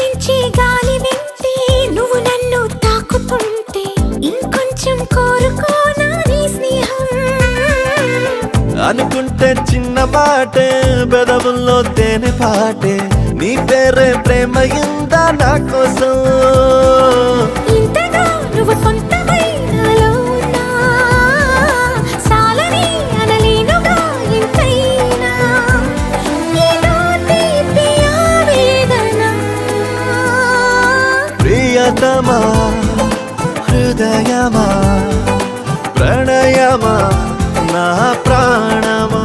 నుంచి గాలి వింటే నువ్వు నన్ను తాకుతుంటే ఇంకొంచెం కోరుకోనా నీ స్నేహం అనుకుంటే చిన్న మాటే పెదవుల్లో తేనె పాటే నీ పేరే ప్రేమయిందా నా కోసం ఇంతగా నువ్వు సొంతమై నాలో ఉన్నా సాలని అనలేనుగా ఇంతైనా ఏదో తీపి ఆవేదన ప్రియతమా హృదయమా ప్రణయమా నా ప్రాణమా